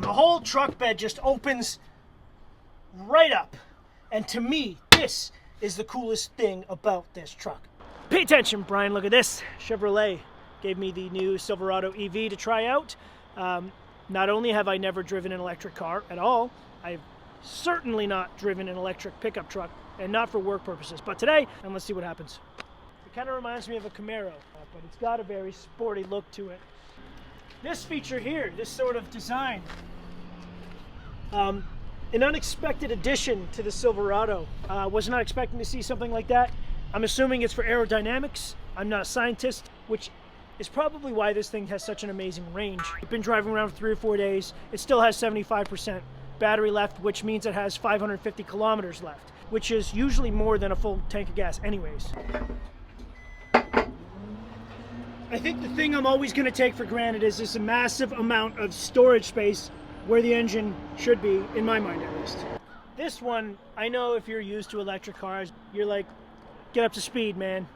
The whole truck bed just opens right up. And to me, this is the coolest thing about this truck. Pay attention, Brian, look at this. Chevrolet gave me the new Silverado EV to try out. Not only have I never driven an electric car at all, I've certainly not driven an electric pickup truck, and not for work purposes. But today, and let's see what happens. It kind of reminds me of a Camaro, but it's got a very sporty look to it. This feature here, this sort of design, an unexpected addition to the Silverado. Was not expecting to see something like that. I'm assuming it's for aerodynamics. I'm not a scientist, which is probably why this thing has such an amazing range. I've been driving around for 3 or 4 days. It still has 75% battery left, which means it has 550 kilometers left, which is usually more than a full tank of gas anyways. I think the thing I'm always going to take for granted is this massive amount of storage space where the engine should be, in my mind at least. This one, I know if you're used to electric cars, you're like, get up to speed, man.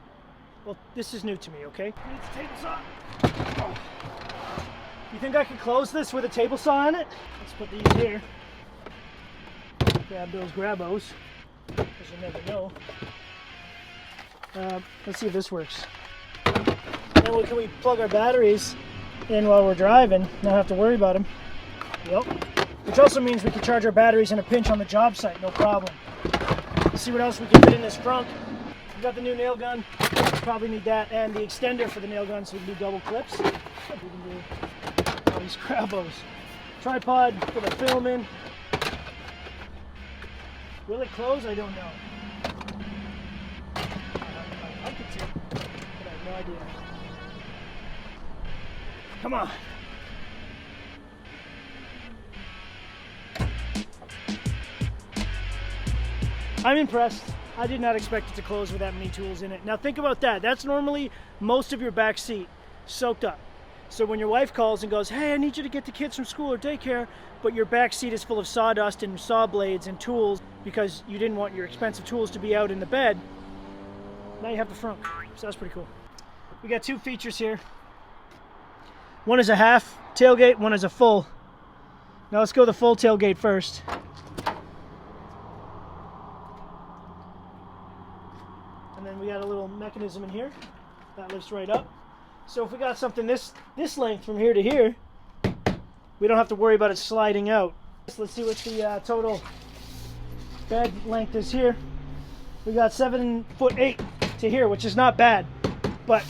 Well, this is new to me, okay? Need the table saw. Oh. You think I could close this with a table saw on it? Let's put these here. Grab those grabos, because you never know. Let's see if this works. Then can we plug our batteries in while we're driving, not have to worry about them. Yep. Which also means we can charge our batteries in a pinch on the job site, no problem. Let's see what else we can fit in this trunk. We got the new nail gun. Probably need that, and the extender for the nail gun so we can do double clips. We can do all these crabos. Tripod for the film in. Will it close? I don't know. I like it to, but I have no idea. Come on. I'm impressed. I did not expect it to close with that many tools in it. Now think about that. That's normally most of your back seat soaked up. So when your wife calls and goes, hey, I need you to get the kids from school or daycare, but your back seat is full of sawdust and saw blades and tools because you didn't want your expensive tools to be out in the bed, now you have the front. So that's pretty cool. We got 2 features here. One is a half tailgate, one is a full. Now let's go the full tailgate first. And then we got a little mechanism in here that lifts right up. So if we got something this length from here to here, we don't have to worry about it sliding out. Let's see what the total bed length is here. We got 7'8" to here, which is not bad. But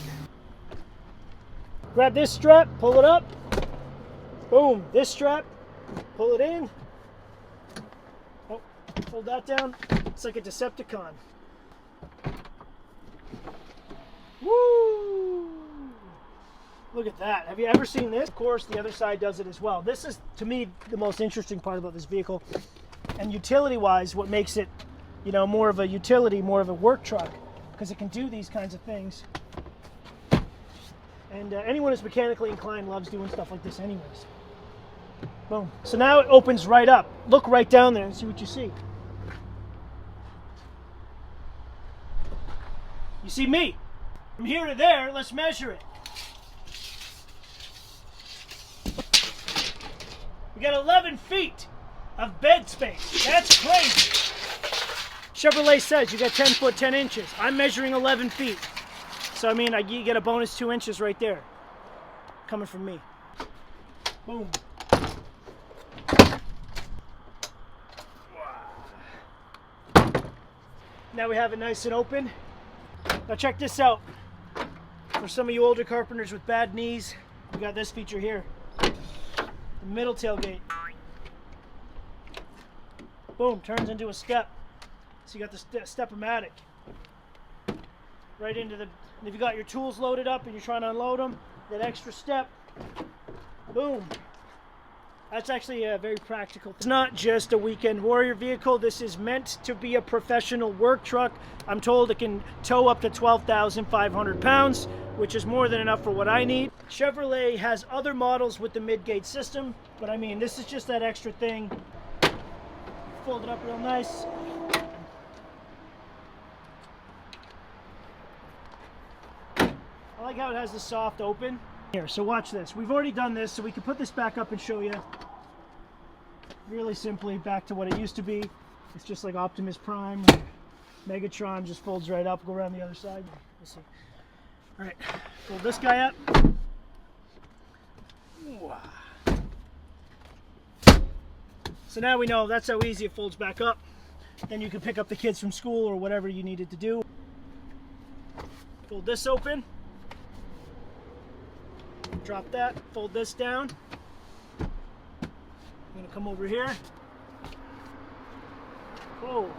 grab this strap, pull it up. Boom, this strap, pull it in. Oh, hold that down. It's like a Decepticon. Woo! Look at that. Have you ever seen this? Of course, the other side does it as well. This is, to me, the most interesting part about this vehicle. And utility-wise, what makes it, you know, more of a utility, more of a work truck, because it can do these kinds of things. And anyone who's mechanically inclined loves doing stuff like this anyways. Boom. So now it opens right up. Look right down there and see what you see. You see me. From here to there, let's measure it. We got 11 feet of bed space. That's crazy. Chevrolet says you got 10 foot 10 inches. I'm measuring 11 feet. So I mean, you get a bonus 2 inches right there. Coming from me. Boom. Now we have it nice and open. Now check this out. For some of you older carpenters with bad knees, we got this feature here. The middle tailgate. Boom, turns into a step. So you got the step-o-matic. Right into the, if you got your tools loaded up and you're trying to unload them, that extra step, boom. That's actually very practical. It's not just a weekend warrior vehicle. This is meant to be a professional work truck. I'm told it can tow up to 12,500 pounds, which is more than enough for what I need. Chevrolet has other models with the Midgate system, but I mean, this is just that extra thing. Fold it up real nice. I like how it has the soft open. Here, so watch this. We've already done this, so we can put this back up and show you. really simply back to what it used to be. It's just like Optimus Prime, Megatron, just folds right up, go around the other side. We'll see. All right, fold this guy up. So now we know that's how easy it folds back up. Then you can pick up the kids from school or whatever you needed to do. Fold this open. Drop that, fold this down. I'm gonna come over here. Whoa.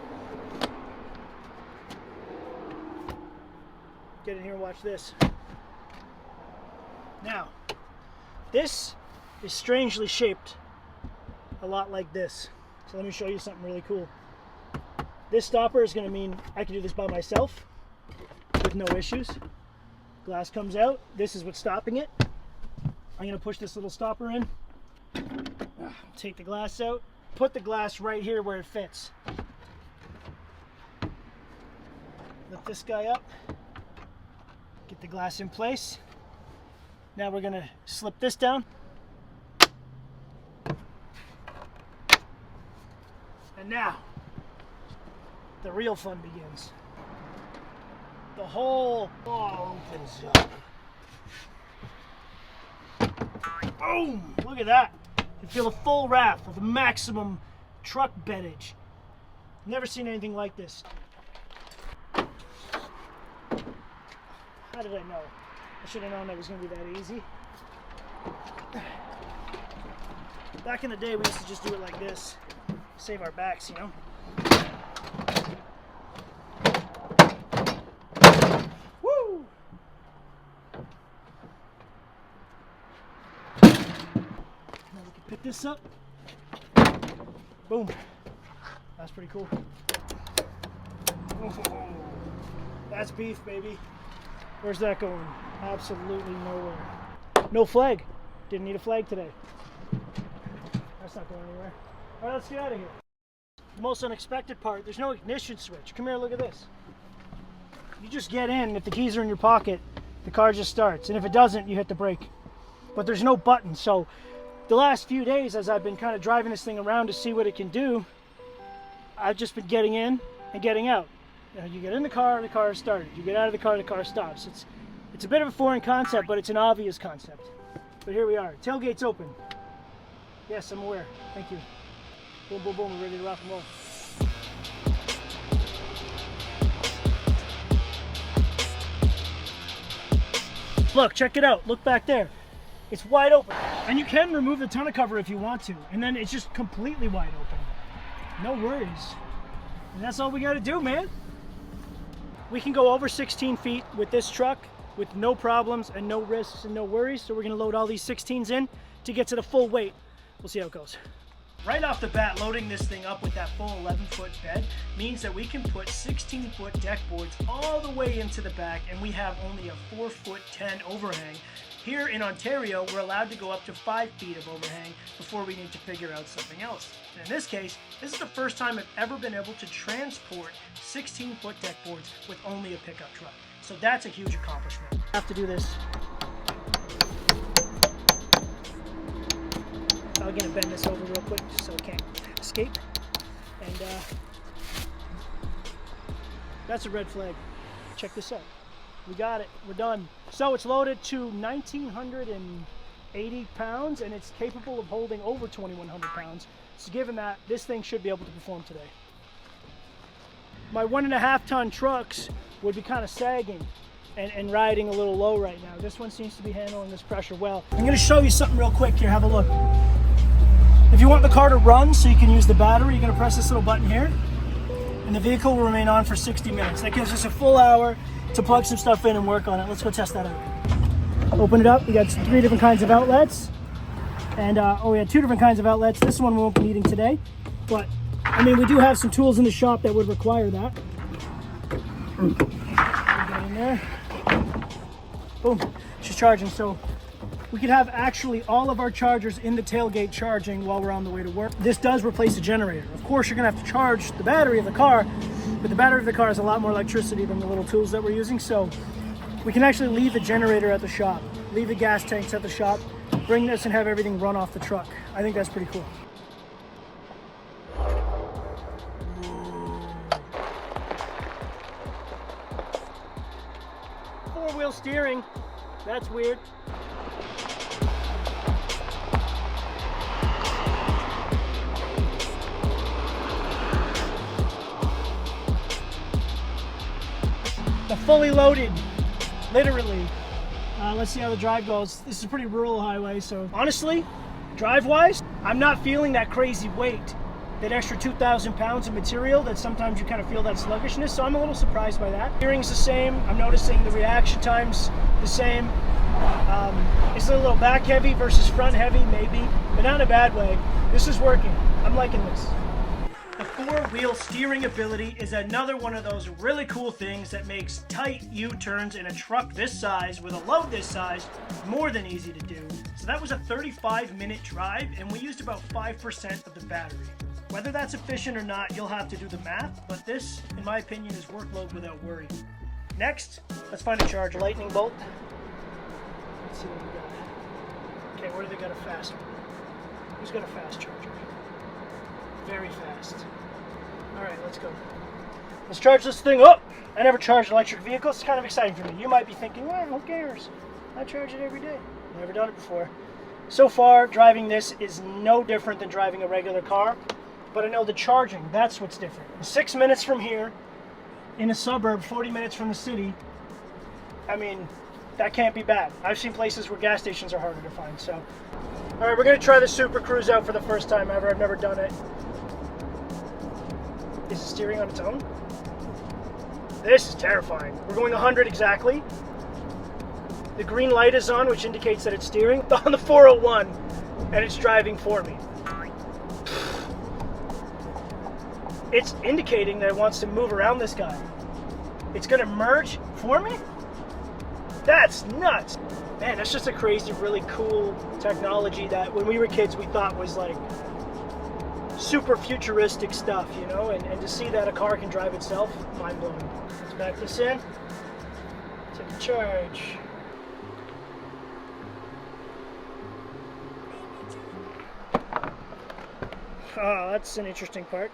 Get in here and watch this. Now, this is strangely shaped a lot like this. So let me show you something really cool. This stopper is going to mean I can do this by myself with no issues. Glass comes out. This is what's stopping it. I'm going to push this little stopper in, take the glass out, put the glass right here where it fits. Lift this guy up, get the glass in place. Now we're going to slip this down. And now, the real fun begins. The whole wall opens up. Boom! Look at that. You feel the full wrap of the maximum truck beddage. Never seen anything like this. How did I know? I should have known that was going to be that easy. Back in the day, we used to just do it like this. Save our backs, you know. Woo! Now we can pick this up. Boom. That's pretty cool. Oh, that's beef, baby. Where's that going? Absolutely nowhere. No flag. Didn't need a flag today. That's not going anywhere. All right, let's get out of here. The most unexpected part, there's no ignition switch. Come here, look at this. You just get in, if the keys are in your pocket, the car just starts. And if it doesn't, you hit the brake. But there's no button. So the last few days, as I've been kind of driving this thing around to see what it can do, I've just been getting in and getting out. You know, you get in the car is started. You get out of the car stops. It's a bit of a foreign concept, but it's an obvious concept. But here we are. Tailgate's open. Yes, I'm aware. Thank you. Boom, boom, boom. We're ready to rock and roll. Look, check it out. Look back there. It's wide open. And you can remove the tonneau cover if you want to. And then it's just completely wide open. No worries. And that's all we got to do, man. We can go over 16 feet with this truck with no problems and no risks and no worries. So we're going to load all these 16s in to get to the full weight. We'll see how it goes. Right off the bat, loading this thing up with that full 11-foot bed means that we can put 16-foot deck boards all the way into the back, and we have only a 4'10" overhang. Here in Ontario, we're allowed to go up to 5 feet of overhang before we need to figure out something else. And in this case, this is the first time I've ever been able to transport 16-foot deck boards with only a pickup truck. So that's a huge accomplishment. I have to do this. I'm going to bend this over real quick so it can't escape. And that's a red flag. Check this out. We got it. We're done. So it's loaded to 1,980 pounds and it's capable of holding over 2,100 pounds. So given that, this thing should be able to perform today. My 1.5 ton trucks would be kind of sagging and riding a little low right now. This one seems to be handling this pressure well. I'm going to show you something real quick here. Have a look. If you want the car to run so you can use the battery, you're going to press this little button here and the vehicle will remain on for 60 minutes. That gives us a full hour to plug some stuff in and work on it. Let's go test that out. Open it up. We got 3 different kinds of outlets. And we had 2 different kinds of outlets. This one we won't be needing today. But, I mean, we do have some tools in the shop that would require that. Get in there. Boom. She's charging. So we could have actually all of our chargers in the tailgate charging while we're on the way to work. This does replace a generator. Of course, you're going to have to charge the battery of the car, but the battery of the car has a lot more electricity than the little tools that we're using. So we can actually leave the generator at the shop, leave the gas tanks at the shop, bring this and have everything run off the truck. I think that's pretty cool. steering. That's weird. The fully loaded, literally. Let's see how the drive goes. This is a pretty rural highway, so honestly, drive-wise, I'm not feeling that crazy weight, that extra 2,000 pounds of material that sometimes you kind of feel that sluggishness, so I'm a little surprised by that. Steering's the same. I'm noticing the reaction time's the same. It's a little back heavy versus front heavy, maybe, but not in a bad way. This is working. I'm liking this. The four-wheel steering ability is another one of those really cool things that makes tight U-turns in a truck this size with a load this size more than easy to do. So that was a 35-minute drive, and we used about 5% of the battery. Whether that's efficient or not, you'll have to do the math, but this, in my opinion, is workload without worry. Next, let's find a charger. Lightning bolt. Let's see what we got. Okay, where do they got a fast one? Who's got a fast charger? Very fast. Alright, let's go. Let's charge this thing up. I never charged electric vehicles. It's kind of exciting for me. You might be thinking, well, who cares? I charge it every day. Never done it before. So far, driving this is no different than driving a regular car, but I know the charging, that's what's different. 6 minutes from here, in a suburb, 40 minutes from the city, I mean, that can't be bad. I've seen places where gas stations are harder to find, so. Alright, we're going to try the Super Cruise out for the first time ever. I've never done it. Is it steering on its own? This is terrifying. We're going 100 exactly. The green light is on, which indicates that it's steering. On the 401, and it's driving for me. It's indicating that it wants to move around this guy. It's going to merge for me? That's nuts. Man, that's just a crazy, really cool technology that when we were kids we thought was like super futuristic stuff, you know, and to see that a car can drive itself, mind-blowing. Let's back this in, take a charge. Oh, that's an interesting part.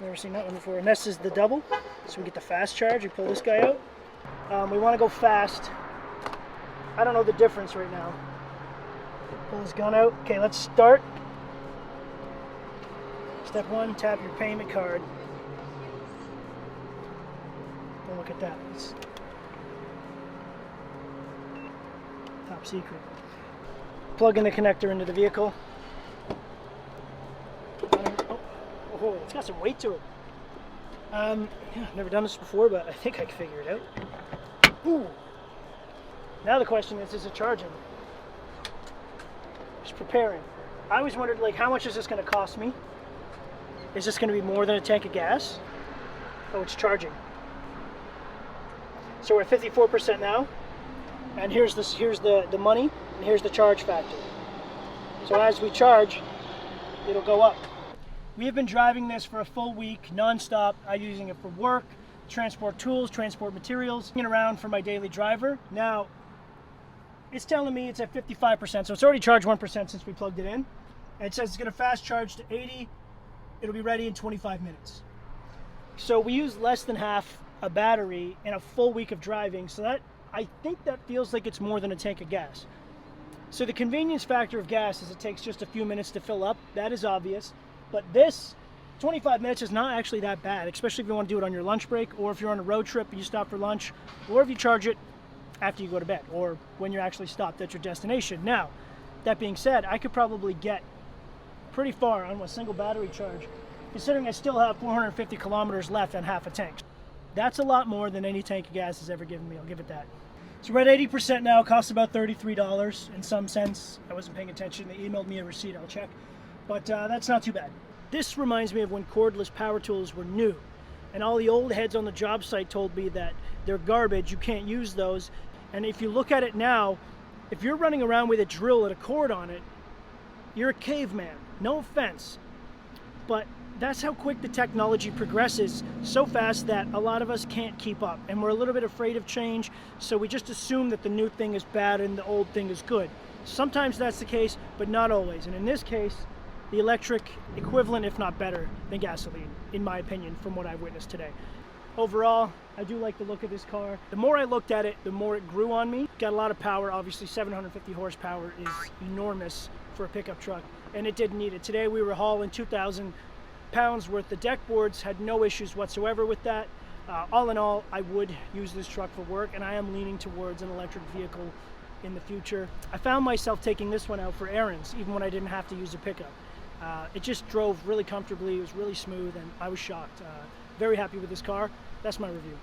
Never seen that one before. And this is the double, so we get the fast charge. We pull this guy out. We want to go fast. I don't know the difference right now. Pull this gun out. Okay, let's start. Step one, tap your payment card. Oh, look at that. It's top secret. Plug in the connector into the vehicle. Oh, it's got some weight to it. Yeah, never done this before, but I think I can figure it out. Ooh. Now the question is it charging? Just preparing. I always wondered, like, how much is this going to cost me? Is this going to be more than a tank of gas? Oh, it's charging. So we're at 54% now, and here's the money, and here's the charge factor. So as we charge, it'll go up. We have been driving this for a full week, non-stop. I'm using it for work, transport tools, transport materials, bringing it around for my daily driver. Now, it's telling me it's at 55%, so it's already charged 1% since we plugged it in. And it says it's going to fast charge to 80. It'll be ready in 25 minutes. So we use less than half a battery in a full week of driving, so that, I think that feels like it's more than a tank of gas. So the convenience factor of gas is it takes just a few minutes to fill up. That is obvious. But this, 25 minutes is not actually that bad, especially if you want to do it on your lunch break, or if you're on a road trip and you stop for lunch, or if you charge it after you go to bed, or when you're actually stopped at your destination. Now, that being said, I could probably get pretty far on a single battery charge, considering I still have 450 kilometers left on half a tank. That's a lot more than any tank of gas has ever given me, I'll give it that. So we're at 80% now, costs about $33 in some sense. I wasn't paying attention, they emailed me a receipt, I'll check. But that's not too bad. This reminds me of when cordless power tools were new, and all the old heads on the job site told me that they're garbage, you can't use those. And if you look at it now, if you're running around with a drill and a cord on it, you're a caveman. No offense, but that's how quick the technology progresses, so fast that a lot of us can't keep up, and we're a little bit afraid of change, so we just assume that the new thing is bad and the old thing is good. Sometimes that's the case, but not always. And in this case, the electric equivalent, if not better, than gasoline, in my opinion, from what I've witnessed today. Overall, I do like the look of this car. The more I looked at it, the more it grew on me. Got a lot of power, obviously 750 horsepower is enormous for a pickup truck, and it didn't need it. Today we were hauling 2,000 pounds worth of deck boards, had no issues whatsoever with that. All in all, I would use this truck for work, and I am leaning towards an electric vehicle in the future. I found myself taking this one out for errands, even when I didn't have to use a pickup. It just drove really comfortably, it was really smooth, and I was shocked. Very happy with this car. That's my review.